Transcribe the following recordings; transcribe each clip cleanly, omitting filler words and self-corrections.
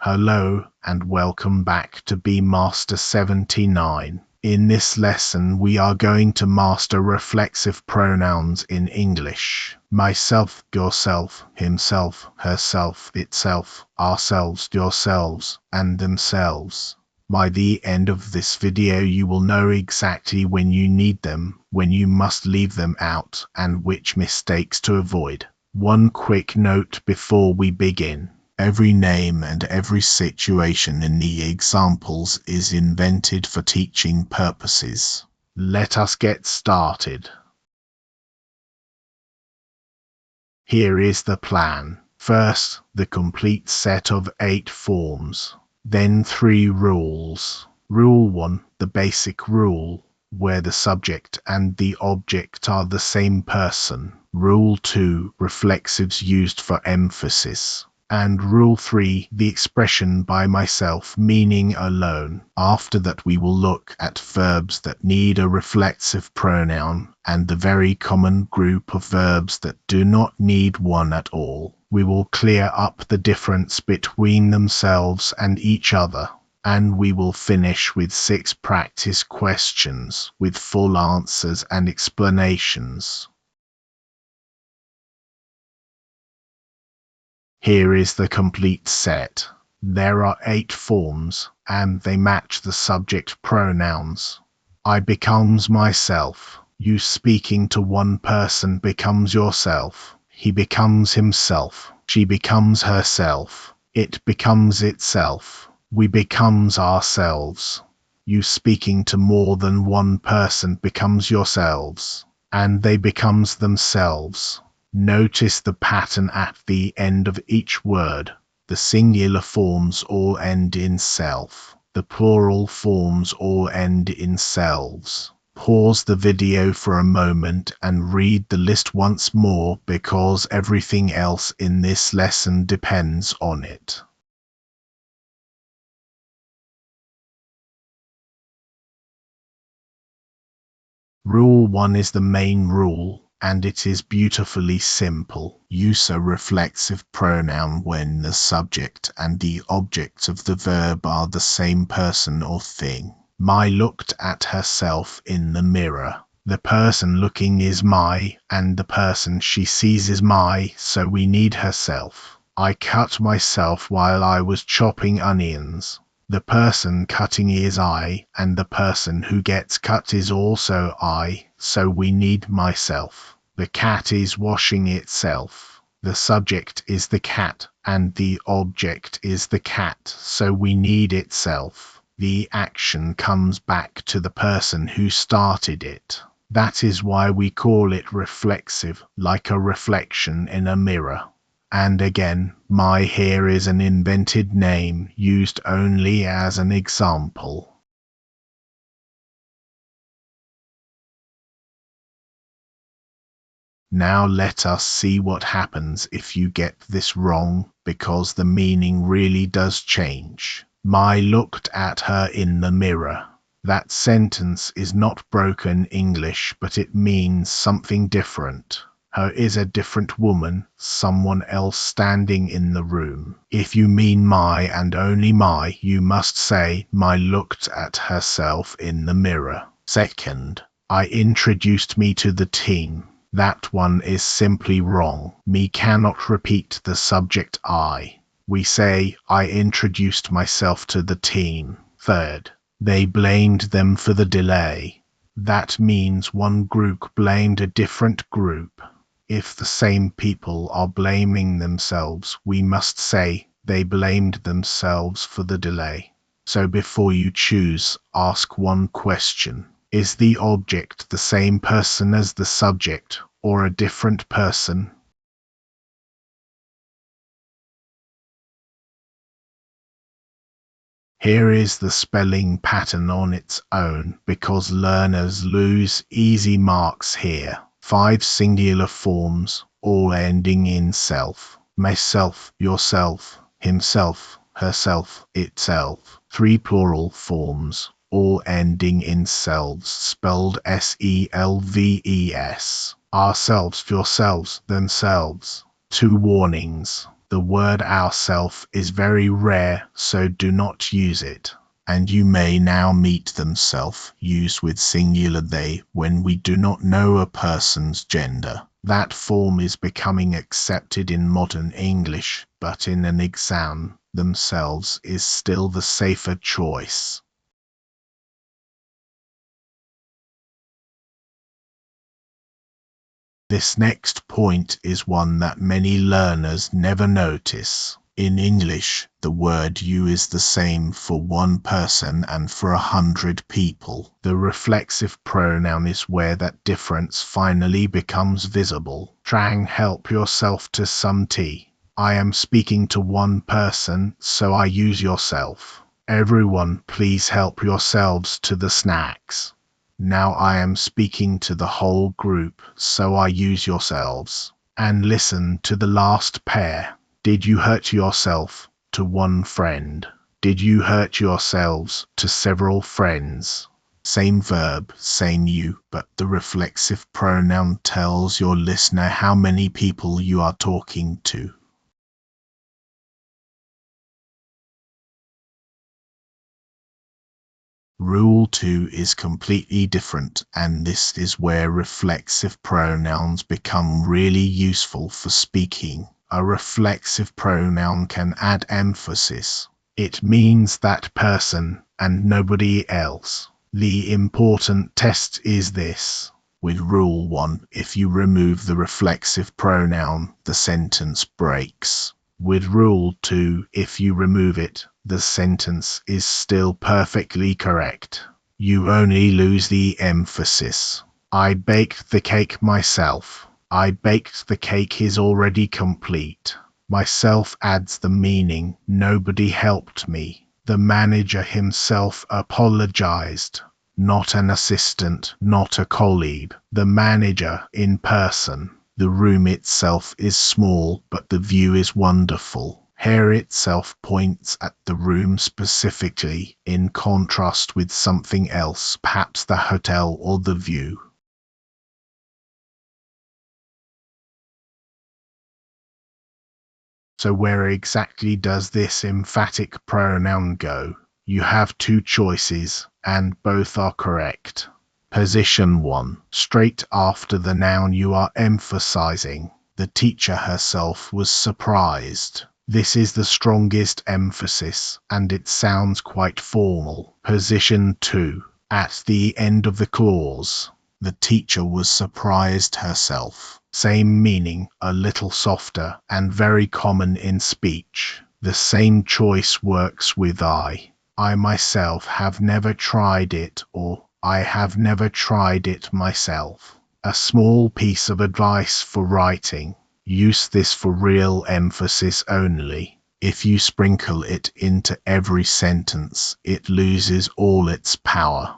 Hello and welcome back to Be Master 79. In this lesson we are going to master reflexive pronouns in English. Myself, yourself, himself, herself, itself, ourselves, yourselves, and themselves. By the end of this video you will know exactly when you need them, when you must leave them out, and which mistakes to avoid. One quick note before we begin. Every name and every situation in the examples is invented for teaching purposes. Let us get started. Here is the plan. First, the complete set of 8 forms. Then 3 rules. Rule 1, the basic rule, where the subject and the object are the same person. Rule 2, reflexives used for emphasis. And Rule 3, the expression by myself, meaning alone. After that we will look at verbs that need a reflexive pronoun and the very common group of verbs that do not need one at all. We will clear up the difference between themselves and each other. And we will finish with 6 practice questions with full answers and explanations. Here is the complete set. There are 8 forms, and they match the subject pronouns. I becomes myself. You speaking to one person becomes yourself. He becomes himself. She becomes herself. It becomes itself. We becomes ourselves. You speaking to more than one person becomes yourselves. And they becomes themselves. Notice the pattern at the end of each word. The singular forms all end in self. The plural forms all end in selves. Pause the video for a moment and read the list once more because everything else in this lesson depends on it. Rule 1 is the main rule. And it is beautifully simple. Use a reflexive pronoun when the subject and the object of the verb are the same person or thing. My looked at herself in the mirror. The person looking is my, and the person she sees is my, so we need herself. I cut myself while I was chopping onions. The person cutting is I, and the person who gets cut is also I, so we need myself. The cat is washing itself. The subject is the cat, and the object is the cat, so we need itself. The action comes back to the person who started it. That is why we call it reflexive, like a reflection in a mirror. And again, my here is an invented name used only as an example. Now let us see what happens if you get this wrong, because the meaning really does change. My looked at her in the mirror. That sentence is not broken English, but it means something different. Her is a different woman, someone else standing in the room. If you mean my and only my, you must say, my looked at herself in the mirror. Second, I introduced me to the team. That one is simply wrong. Me cannot repeat the subject I. We say, I introduced myself to the team. Third, they blamed them for the delay. That means one group blamed a different group. If the same people are blaming themselves, we must say, they blamed themselves for the delay. So before you choose, ask one question. Is the object the same person as the subject, or a different person? Here is the spelling pattern on its own, because learners lose easy marks here. 5 singular forms, all ending in self. Myself, yourself, himself, herself, itself. 3 plural forms, all ending in selves, spelled S-E-L-V-E-S. Ourselves, yourselves, themselves. 2 warnings. The word ourself is very rare, so do not use it. And you may now meet themself used with singular they when we do not know a person's gender. That form is becoming accepted in modern English, but in an exam, themselves is still the safer choice. This next point is one that many learners never notice. In English, the word you is the same for one person and for 100 people. The reflexive pronoun is where that difference finally becomes visible. Try and help yourself to some tea. I am speaking to one person, so I use yourself. Everyone, please help yourselves to the snacks. Now I am speaking to the whole group, so I use yourselves. And listen to the last pair. Did you hurt yourself to one friend? Did you hurt yourselves to several friends? Same verb, same you, but the reflexive pronoun tells your listener how many people you are talking to. Rule 2 is completely different, and this is where reflexive pronouns become really useful for speaking. A reflexive pronoun can add emphasis. It means that person and nobody else. The important test is this. With Rule 1, if you remove the reflexive pronoun, the sentence breaks. With Rule 2, if you remove it, the sentence is still perfectly correct. You only lose the emphasis. I baked the cake myself. I baked the cake is already complete. Myself adds the meaning, nobody helped me. The manager himself apologized. Not an assistant, not a colleague. The manager in person. The room itself is small, but the view is wonderful. Hair itself points at the room specifically, in contrast with something else, perhaps the hotel or the view. So where exactly does this emphatic pronoun go? You have two choices, and both are correct. Position 1. Straight after the noun you are emphasizing. The teacher herself was surprised. This is the strongest emphasis, and it sounds quite formal. Position 2. At the end of the clause. The teacher was surprised herself. Same meaning, a little softer, and very common in speech. The same choice works with I. I myself have never tried it, or I have never tried it myself. A small piece of advice for writing. Use this for real emphasis only. If you sprinkle it into every sentence, it loses all its power.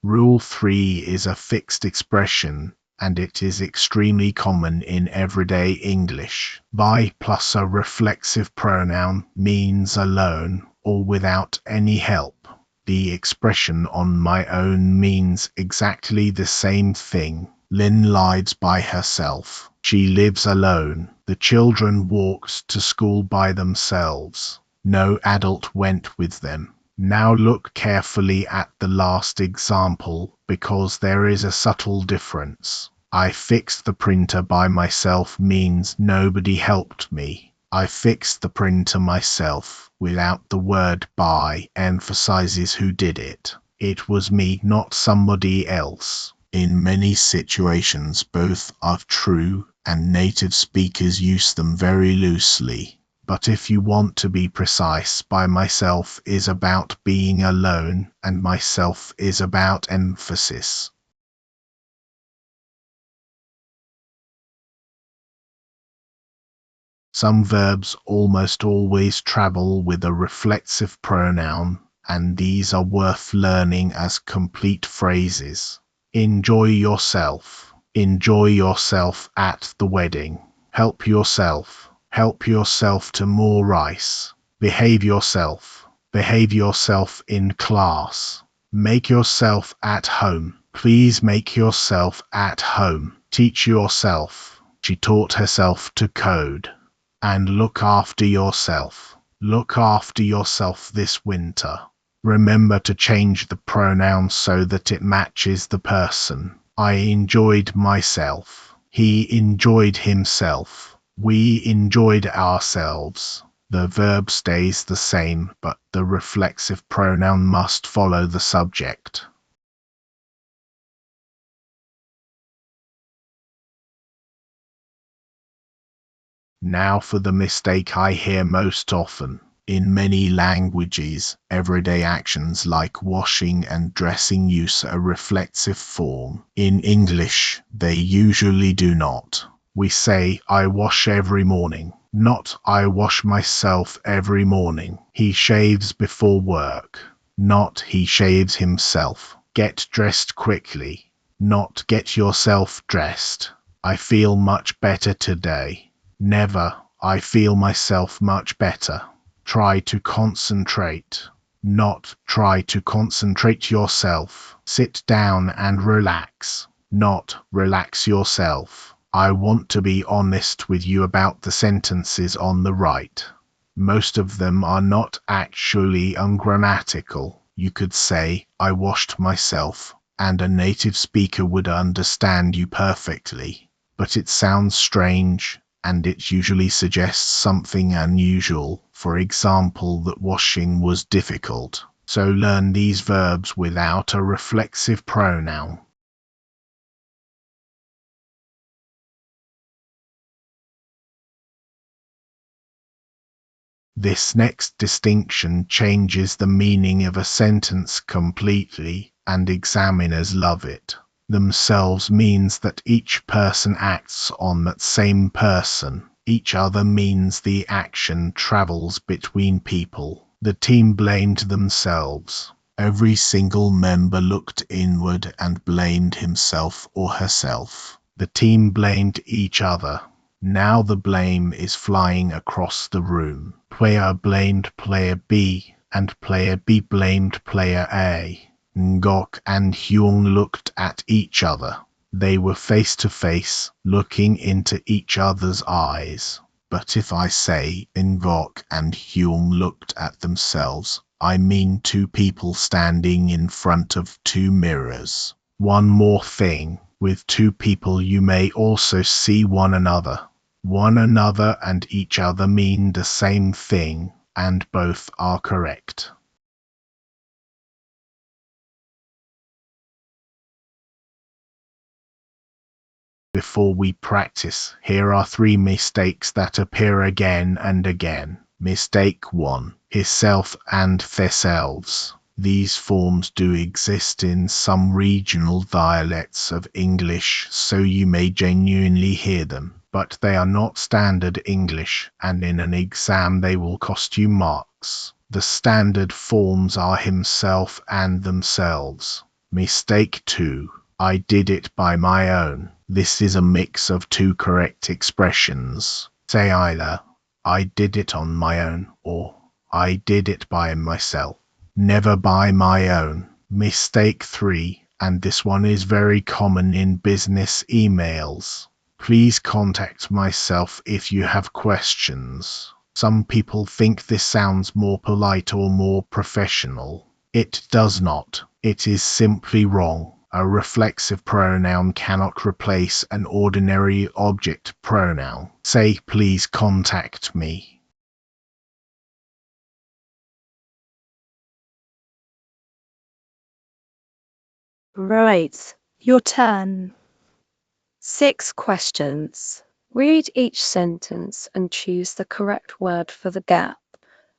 Rule 3 is a fixed expression, and it is extremely common in everyday English. By plus a reflexive pronoun means alone or without any help. The expression on my own means exactly the same thing. Lynn lives by herself. She lives alone. The children walked to school by themselves. No adult went with them. Now look carefully at the last example, because there is a subtle difference. I fixed the printer by myself means nobody helped me. I fixed the printer myself, without the word by, emphasizes who did it. It was me, not somebody else. In many situations, both are true, and native speakers use them very loosely. But if you want to be precise, by myself is about being alone, and myself is about emphasis. Some verbs almost always travel with a reflexive pronoun, and these are worth learning as complete phrases. Enjoy yourself. Enjoy yourself at the wedding. Help yourself. Help yourself to more rice. Behave yourself. Behave yourself in class. Make yourself at home. Please make yourself at home. Teach yourself. She taught herself to code. And look after yourself. Look after yourself this winter. Remember to change the pronoun so that it matches the person. I enjoyed myself. He enjoyed himself. We enjoyed ourselves. The verb stays the same, but the reflexive pronoun must follow the subject. Now for the mistake I hear most often. In many languages, everyday actions like washing and dressing use a reflexive form. In English, they usually do not. We say, I wash every morning, not I wash myself every morning. He shaves before work, not he shaves himself. Get dressed quickly, not get yourself dressed. I feel much better today. Never, I feel myself much better. Try to concentrate, not try to concentrate yourself. Sit down and relax, not relax yourself. I want to be honest with you about the sentences on the right. Most of them are not actually ungrammatical. You could say, I washed myself, and a native speaker would understand you perfectly. But it sounds strange, and it usually suggests something unusual, for example that washing was difficult. So learn these verbs without a reflexive pronoun. This next distinction changes the meaning of a sentence completely, and examiners love it. Themselves means that each person acts on that same person. Each other means the action travels between people. The team blamed themselves. Every single member looked inward and blamed himself or herself. The team blamed each other. Now the blame is flying across the room. Player blamed player B, and player B blamed player A. Ngok and Hyung looked at each other. They were face to face, looking into each other's eyes. But if I say Ngok and Hyung looked at themselves, I mean two people standing in front of two mirrors. One more thing, with two people you may also see one another. One another and each other mean the same thing, and both are correct. Before we practice, here are 3 mistakes that appear again and again. Mistake 1. Hisself and theselves. These forms do exist in some regional dialects of English, so you may genuinely hear them. But they are not standard English, and in an exam they will cost you marks. The standard forms are himself and themselves. Mistake 2. I did it by my own. This is a mix of 2 correct expressions. Say either, I did it on my own, or I did it by myself. Never by my own. Mistake 3, and this one is very common in business emails. Please contact myself if you have questions. Some people think this sounds more polite or more professional. It does not. It is simply wrong. A reflexive pronoun cannot replace an ordinary object pronoun. Say, please contact me. Right, your turn. 6 questions. Read each sentence and choose the correct word for the gap.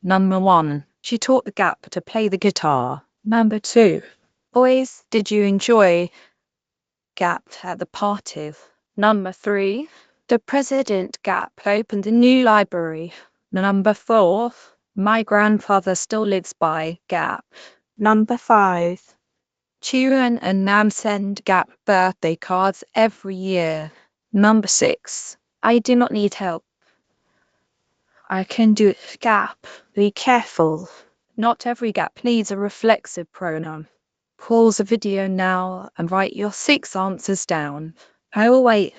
Number 1. She taught the gap to play the guitar. Number 2. Boys, did you enjoy gap at the party? Number 3. The president gap opened a new library. Number 4. My grandfather still lives by gap. Number 5. Chiran and Nam send Gap birthday cards every year. Number 6. I do not need help. I can do it. Gap. Be careful. Not every gap needs a reflexive pronoun. Pause the video now and write your 6 answers down. I will wait.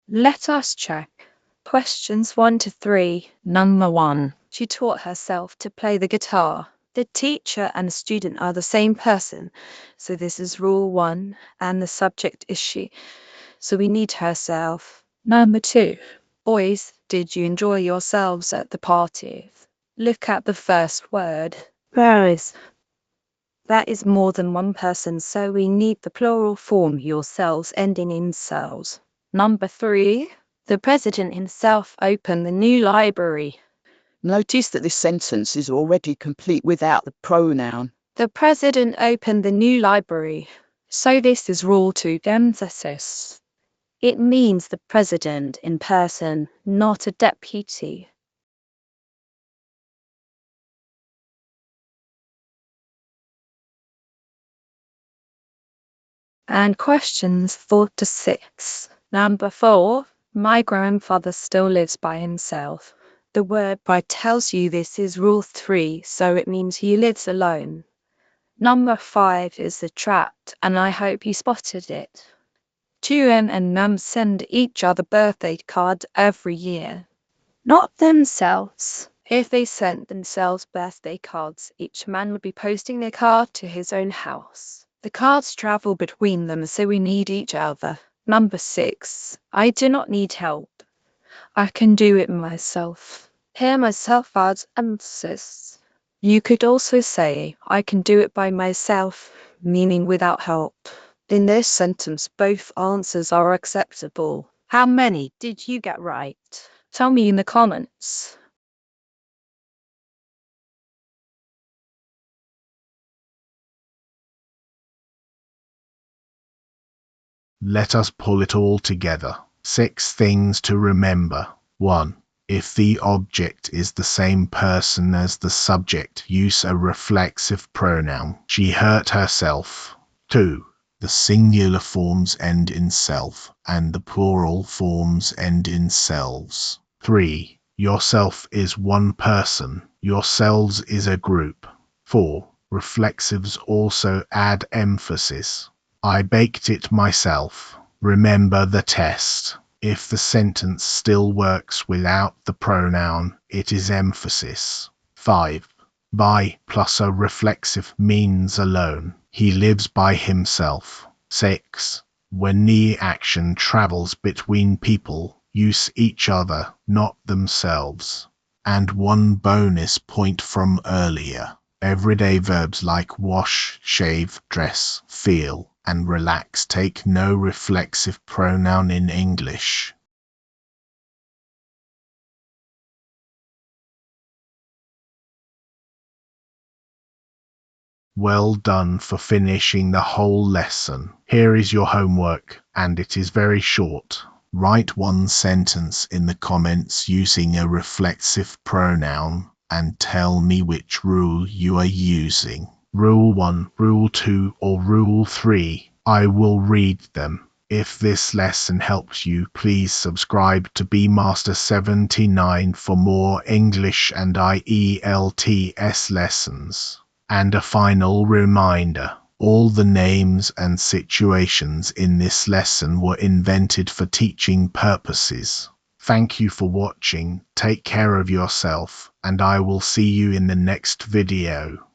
Let us check. Questions 1 to 3. Number 1. She taught herself to play the guitar. The teacher and the student are the same person. So this is rule 1, and the subject is she. So we need herself. Number 2. Boys, did you enjoy yourselves at the party? Look at the first word. Boys. That is more than one person, so we need the plural form yourselves ending in selves. Number 3. The president himself opened the new library. Notice that this sentence is already complete without the pronoun. The president opened the new library. So this is rule 2, emphasis. It means the president in person, not a deputy. And questions 4 to 6. Number 4. My grandfather still lives by himself. The word by tells you this is rule 3, so it means he lives alone. Number 5 is the trapped, and I hope you spotted it. Tuan and Mum send each other birthday cards every year. Not themselves. If they sent themselves birthday cards, each man would be posting their card to his own house. The cards travel between them, so we need each other. Number 6. I do not need help. I can do it myself. Here myself adds emphasis. You could also say, I can do it by myself, meaning without help. In this sentence, both answers are acceptable. How many did you get right? Tell me in the comments. Let us pull it all together. 6 things to remember. 1. If the object is the same person as the subject, use a reflexive pronoun. She hurt herself. 2. The singular forms end in self, and the plural forms end in selves. 3. Yourself is one person. Yourselves is a group. 4. Reflexives also add emphasis. I baked it myself. Remember the test. If the sentence still works without the pronoun, it is emphasis. 5. By plus a reflexive means alone. He lives by himself. 6. When the action travels between people, use each other, not themselves. And 1 bonus point from earlier. Everyday verbs like wash, shave, dress, feel, and relax take no reflexive pronoun in English. Well done for finishing the whole lesson. Here is your homework, and it is very short. Write 1 sentence in the comments using a reflexive pronoun and tell me which rule you are using. Rule 1, Rule 2, or Rule 3. I will read them. If this lesson helps you, please subscribe to BMaster79 for more English and IELTS lessons. And a final reminder, all the names and situations in this lesson were invented for teaching purposes. Thank you for watching, take care of yourself, and I will see you in the next video.